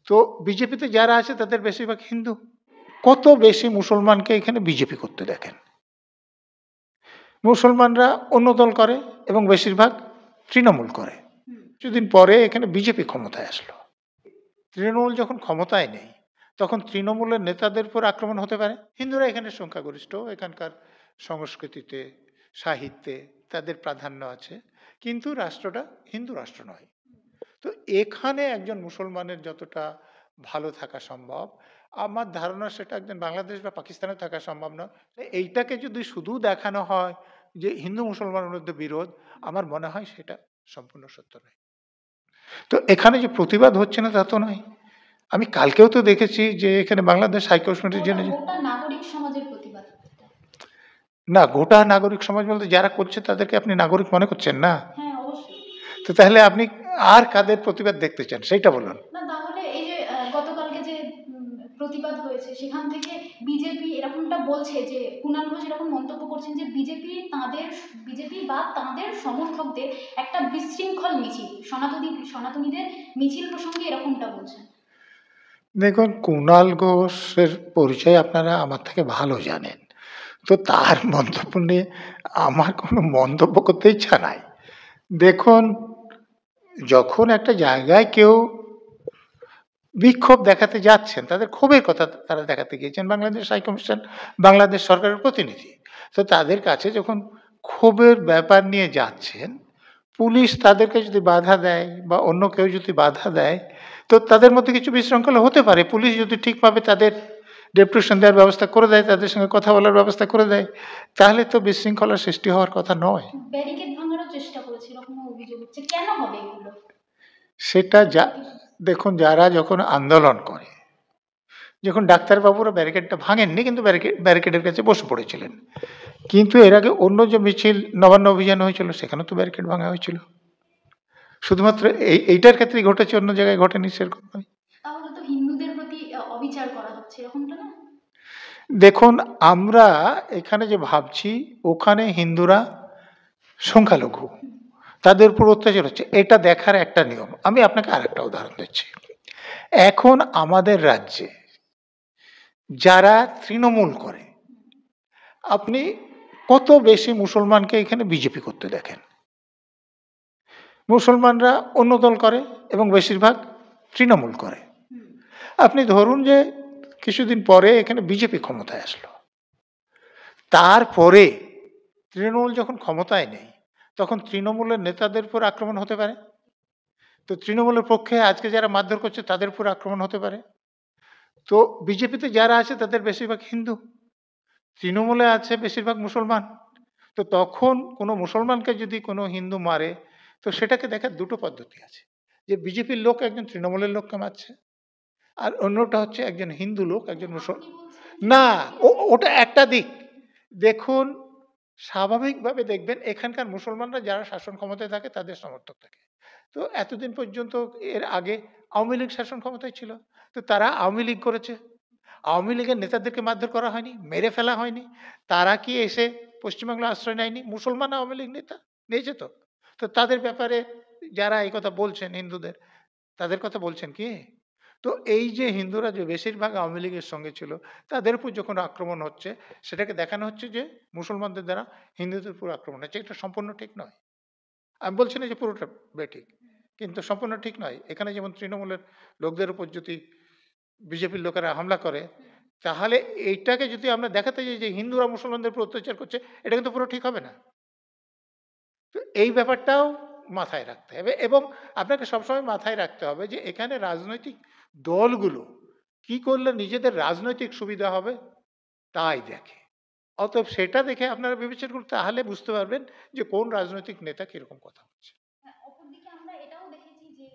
তো বিজেপিতে যারা আছে তাদের বেশিরভাগ হিন্দু। কত বেশি মুসলমানকে এখানে বিজেপি করতে দেখেন। মুসলমানরা অন্য দল করে এবং বেশিরভাগ তৃণমূল করে। কিছুদিন পরে এখানে বিজেপি ক্ষমতায় আসলো। তৃণমূল যখন ক্ষমতায় নেই তখন তৃণমূলের নেতাদের উপর আক্রমণ হতে পারে। হিন্দুরা এখানে সংখ্যাগরিষ্ঠ, এখানকার সংস্কৃতিতে সাহিত্যে তাদের প্রাধান্য আছে, কিন্তু রাষ্ট্রটা হিন্দু রাষ্ট্র নয়। তো এখানে একজন মুসলমানের যতটা ভালো থাকা সম্ভব, আমার ধারণা সেটা একজন বাংলাদেশ বা পাকিস্তানে থাকা সম্ভব নয়। এইটাকে যদি শুধু দেখানো হয় যে হিন্দু মুসলমানের মধ্যে বিরোধ, আমার মনে হয় সেটা সম্পূর্ণ সত্য নয়। তো এখানে যে প্রতিবাদ হচ্ছে না তা তো নয়। আমি কালকেও তো দেখেছি যে এখানে বাংলাদেশ হাইকমিশনের জন্য নাগরিক সমাজের প্রতিবাদ না, গোটা নাগরিক সমাজ বলতে যারা করছে তাদেরকে আপনি নাগরিক মনে করছেন না? হ্যাঁ অবশ্যই। তো তাহলে আপনি আর কাদের প্রতিবাদ দেখতে চান সেইটা বলুন। না তাহলে এই যে গতকালকে যে প্রতিবাদ হয়েছে সেখান থেকে বিজেপি এরকমটা বলছে যে কুণাল ঘোষ এরকম মন্তব্য করছেন যে বিজেপি বা তাদের সমর্থকদের একটা বিশৃঙ্খল মিছিল, সনাতনীদের মিছিল প্রসঙ্গে এরকমটা বলছেন। দেখুন, কুণাল ঘোষের পরিচয় আপনারা আমার থেকে ভালো জানেন, তো তার মন্তব্য নিয়ে আমার কোনো মন্তব্য করতে ইচ্ছা নাই। দেখুন, যখন একটা জায়গায় কেউ বিক্ষোভ দেখাতে যাচ্ছেন, তাদের ক্ষোভের কথা তারা দেখাতে গিয়েছেন, বাংলাদেশ হাইকমিশন বাংলাদেশ সরকারের প্রতিনিধি, তো তাদের কাছে যখন ক্ষোভের ব্যাপার নিয়ে যাচ্ছেন, পুলিশ তাদেরকে যদি বাধা দেয় বা অন্য কেউ যদি বাধা দেয়, তো তাদের মধ্যে কিছু বিশৃঙ্খলা হতে পারে। পুলিশ যদি ঠিকভাবে তাদের ডেপুটেশন দেওয়ার ব্যবস্থা করে দেয়, তাদের সঙ্গে কথা বলার ব্যবস্থা করে দেয়, তাহলে তো বিশৃঙ্খলার সৃষ্টি হওয়ার কথা নয়। ব্যারিকেড ভাঙারও চেষ্টা করেছে এরকম অভিযোগ হচ্ছে, কেন হবে এগুলো? সেটা দেখুন, যারা যখন আন্দোলন করে, যখন ডাক্তারবাবুরা ব্যারিকেডটা ভাঙেননি, কিন্তু ব্যারিকেডের কাছে বসে পড়েছিলেন, কিন্তু এর আগে অন্য যে মিছিল নবান্ন অভিযান হয়েছিল সেখানে তো ব্যারিকেড ভাঙা হয়েছিল। শুধুমাত্র এইটার ক্ষেত্রেই ঘটেছে, অন্য জায়গায় ঘটেনি সেরকম নয়। তাহলে তো হিন্দুদের প্রতি অবিচার করা হচ্ছে, এরকমটা না? দেখুন, আমরা এখানে যে ভাবছি ওখানে হিন্দুরা সংখ্যালঘু, তাদের উপর অত্যাচার হচ্ছে, এটা দেখার একটা নিয়ম। আমি আপনাকে আরেকটা উদাহরণ দিচ্ছি। এখন আমাদের রাজ্যে যারা তৃণমূল করে, আপনি কত বেশি মুসলমানকে এখানে বিজেপি করতে দেখেন। মুসলমানরা অন্য দল করে এবং বেশিরভাগ তৃণমূল করে। আপনি ধরুন যে কিছুদিন পরে এখানে বিজেপি ক্ষমতায় আসলো, তারপরে তৃণমূল যখন ক্ষমতায় নেই তখন তৃণমূলের নেতাদের উপর আক্রমণ হতে পারে। তো তৃণমূলের পক্ষে আজকে যারা মারধর করছে তাদের উপর আক্রমণ হতে পারে। তো বিজেপিতে যারা আছে তাদের বেশিরভাগ হিন্দু, তৃণমূলে আছে বেশিরভাগ মুসলমান। তো তখন কোনো মুসলমানকে যদি কোনো হিন্দু মারে, তো সেটাকে দেখার দুটো পদ্ধতি আছে, যে বিজেপির লোক একজন তৃণমূলের লোককে মারছে, আর অন্যটা হচ্ছে একজন হিন্দু লোক একজন না, ওটা একটা দিক। দেখুন, স্বাভাবিকভাবে দেখবেন এখানকার মুসলমানরা যারা শাসন ক্ষমতায় থাকে তাদের সমর্থক থাকে। তো এতদিন পর্যন্ত এর আগে আওয়ামী লীগ শাসন ক্ষমতায় ছিল, তো তারা আওয়ামী লীগ করেছে, আওয়ামী লীগের নেতাদেরকে মারধর করা হয়নি, মেরে ফেলা হয়নি। তারা কি এসে পশ্চিমবাংলা আশ্রয় নেয়নি? মুসলমান আওয়ামী লীগ নেতা নিয়েছে। তো তো তাদের ব্যাপারে যারা এই কথা বলছেন হিন্দুদের, তাদের কথা বলছেন কি? তো এই যে হিন্দুরা যে বেশিরভাগ আওয়ামী লীগের সঙ্গে ছিল, তাদের উপর যখন আক্রমণ হচ্ছে, সেটাকে দেখানো হচ্ছে যে মুসলমানদের দ্বারা হিন্দুদের উপর আক্রমণ হচ্ছে। এটা সম্পূর্ণ ঠিক নয়। আমি বলছি না যে পুরোটা বেঠিক, কিন্তু সম্পূর্ণ ঠিক নয়। এখানে যেমন তৃণমূলের লোকদের উপর যদি বিজেপির লোকেরা হামলা করে, তাহলে এইটাকে যদি আমরা দেখাতে যাই যে হিন্দুরা মুসলমানদের উপর অত্যাচার করছে, এটা কিন্তু পুরো ঠিক হবে না। তো এই ব্যাপারটাও মাথায় রাখতে হবে, এবং আপনাকে সবসময় মাথায় রাখতে হবে যে এখানে রাজনৈতিক দলগুলো কি করলে নিজেদের রাজনৈতিক সুবিধা হবে তাই দেখে। অতএব সেটা দেখে আপনারা বিবেচনা করুন, তাহলে বুঝতে পারবেন যে কোন রাজনৈতিক নেতা কিরকম কথা বলছে। অপরদিকে আমরা এটাও দেখেছি যে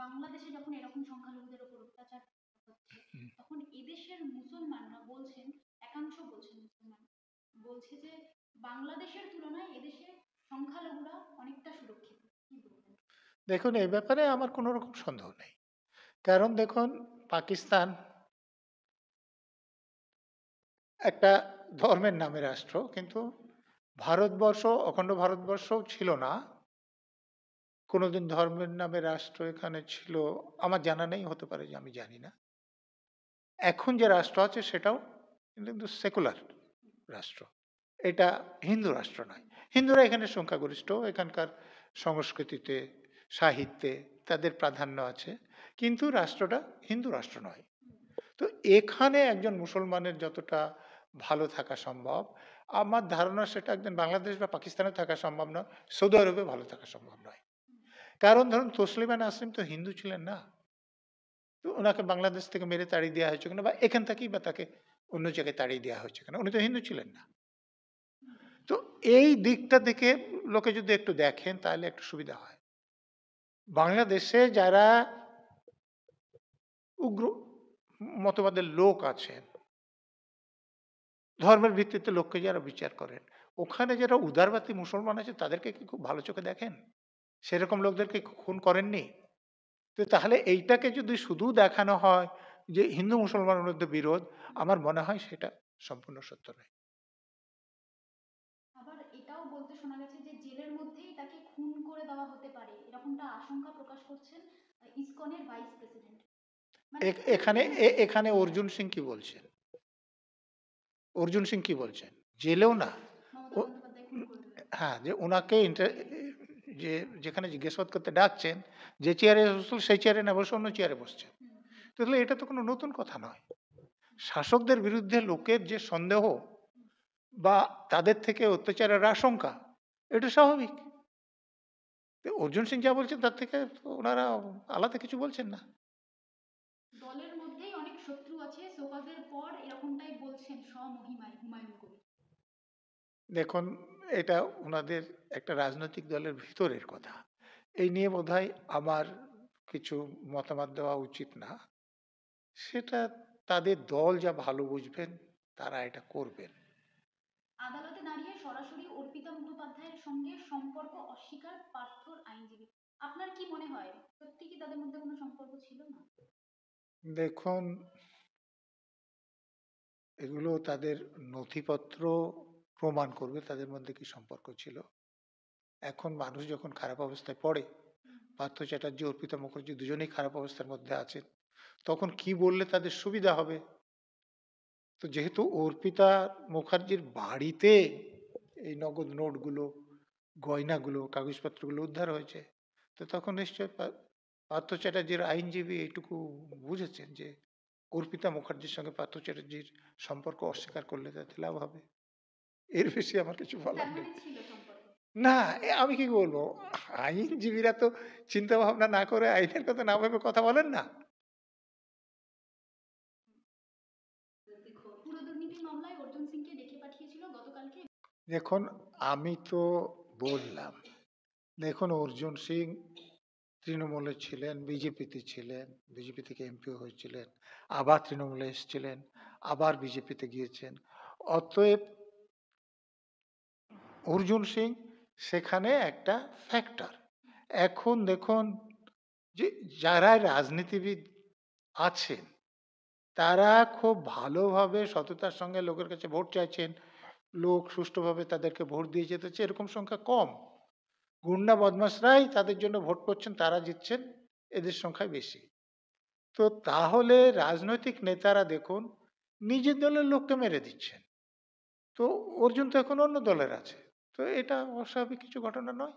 বাংলাদেশে যখন এরকম সংখ্যালঘুদের উপর অত্যাচার হচ্ছে, তখন এদেশের মুসলমানরা বলছেন, একাংশ বলছেন মুসলমান বলছে যে বাংলাদেশের তুলনায় এদেশে সংখ্যালঘুরা অনেকটা সুরক্ষিত। দেখুন, এই ব্যাপারে আমার কোনো রকম সন্দেহ নেই। কারণ দেখুন, পাকিস্তান একটা ধর্মের নামে রাষ্ট্র, কিন্তু ভারতবর্ষ অখণ্ড ভারতবর্ষও ছিল না, কোনোদিন ধর্মের নামে রাষ্ট্র এখানে ছিল আমার জানা নেই, হতে পারে যে আমি জানি না। এখন যে রাষ্ট্র আছে সেটাও কিন্তু সেকুলার রাষ্ট্র। এটা হিন্দু রাষ্ট্র নয়। হিন্দুরা এখানে সংখ্যাগরিষ্ঠ, এখানকার সংস্কৃতিতে, সাহিত্যে তাদের প্রাধান্য আছে। কিন্তু রাষ্ট্রটা হিন্দু রাষ্ট্র নয়। তো এখানে একজন মুসলমানের যতটা ভালো থাকা সম্ভব, আমার ধারণা সেটা একজন বাংলাদেশ বা পাকিস্তানে থাকা সম্ভব নয়, সৌদি আরবে ভালো থাকা সম্ভব নয়। কারণ ধরুন তসলিমা নাসরিন তো হিন্দু ছিলেন না। তো ওনাকে বাংলাদেশ থেকে মেরে তাড়িয়ে দেওয়া হয়েছে কেন, বা এখান থেকেই বা তাকে অন্য জায়গায় তাড়িয়ে দেওয়া হয়েছে কেন? উনি তো হিন্দু ছিলেন না। তো এই দিকটা থেকে লোকে যদি একটু দেখেন তাহলে একটু সুবিধা হয়। বাংলাদেশে যারা উগ্র মতবাদের লোক আছেন, ধর্মের ভিত্তিতে লোককে যারা বিচার করেন, ওখানে যারা উদারবাদী মুসলমান আছে তাদেরকে কি খুব ভালো চোখে দেখেন? সেরকম লোকদেরকে খুন করেননি? তো তাহলে এইটাকে যদি শুধু দেখানো হয় যে হিন্দু মুসলমানের মধ্যে বিরোধ, আমার মনে হয় সেটা সম্পূর্ণ সত্য নয়। আবার এটাও বলতে শোনা গেছে যে জেলের মধ্যেই তাকে খুন করে দেওয়া হতে পারে, এরকমটা আশঙ্কা প্রকাশ করছেন ইসকনের ভাইস প্রেসিডেন্ট। মানে এখানে এখানে অর্জুন সিং কি বলছেন? অর্জুন সিং কি বলছেন? জেলেও না, মমতা ও বন্দ্যোপাধ্যায় খুন করে দেবে। হ্যাঁ, যে উনাকে যে যেখানে জিজ্ঞাসাবাদ করতে ডাকছেন, যে চেয়ারে বসল সেই চেয়ারে না বসে অন্য চেয়ারে বসছেন। তাহলে এটা তো কোনো নতুন কথা নয়। শাসকদের বিরুদ্ধে লোকের যে সন্দেহ বা তাদের থেকে অত্যাচারের আশঙ্কা, এটা স্বাভাবিক। তো অর্জুন সিং যা বলছেন তার থেকে তো ওনারা আলাদা কিছু বলছেন না। দলের মধ্যেই অনেক শত্রু আছে, সোহাগের পর এরকমটাই বলছেন স্বমহিমায় হুমায়ুন কবির। দেখুন, এটা ওনাদের একটা রাজনৈতিক দলের ভিতরের কথা। এই নিয়ে বোধহয় আমার কিছু মতামত দেওয়া উচিত না। সেটা তাদের দল যা ভালো বুঝবেন তারা এটা করবেন। আদালতে দাঁড়িয়ে সরাসরি অর্পিতা মুখোপাধ্যায়ের সঙ্গে সম্পর্ক অস্বীকার পার্থর আইনজীবী। আপনার কি মনে হয় সত্যি কি তাদের মধ্যে কোনো সম্পর্ক ছিল না? দেখুন, এগুলো তাদের নথিপত্র প্রমাণ করবে তাদের মধ্যে কি সম্পর্ক ছিল। এখন মানুষ যখন খারাপ অবস্থায় পড়ে, পার্থ চ্যাটার্জি, অর্পিতা মুখার্জি দুজনেই খারাপ অবস্থার মধ্যে আছেন, তখন কি বললে তাদের সুবিধা হবে? তো যেহেতু অর্পিতা মুখার্জির বাড়িতে এই নগদ নোটগুলো, গয়নাগুলো, কাগজপত্রগুলো উদ্ধার হয়েছে, তো তখন নিশ্চয় পার্থ চ্যাটার্জির আইনজীবী এইটুকু বুঝেছেন যে অর্পিতা মুখার্জির সঙ্গে পার্থ চ্যাটার্জির সম্পর্ক অস্বীকার করলে তাতে লাভ হবে। এর বেশি আমার কিছু তার বলার নেই। মানে ছিল সম্পর্ক। না, আমি কি বলবো? আইনজীবীরা তো চিন্তা ভাবনা না করে আইনের কথা না ভেবে কথা বলেন না। পুরো দুর্নীতি মামলায় অর্জুন সিংকে ডেকে পাঠিয়েছিল গতকালকে। দেখুন, আমি তো বললাম, দেখুন অর্জুন সিং তৃণমূলে ছিলেন, বিজেপিতে ছিলেন, বিজেপি থেকে এমপিও হয়েছিলেন, আবার তৃণমূলে এসেছিলেন, আবার বিজেপিতে গিয়েছেন। অতএব অর্জুন সিং সেখানে একটা ফ্যাক্টর। এখন দেখুন, যে যারা রাজনীতিবিদ আছেন তারা খুব ভালোভাবে সততার সঙ্গে লোকের কাছে ভোট চাইছেন, লোক সুষ্ঠুভাবে তাদেরকে ভোট দিয়ে যেতেছে, এরকম সংখ্যা কম। গুন্ডা বদমাশরাই তাদের জন্য ভোট করছেন, তারা জিতছেন, এদের সংখ্যাই বেশি। তো তাহলে রাজনৈতিক নেতারা দেখুন নিজের দলের লোককে মেরে দিচ্ছেন। তো অর্জুন তো এখন অন্য দলের আছে। তো এটা অস্বাভাবিক কিছু ঘটনা নয়।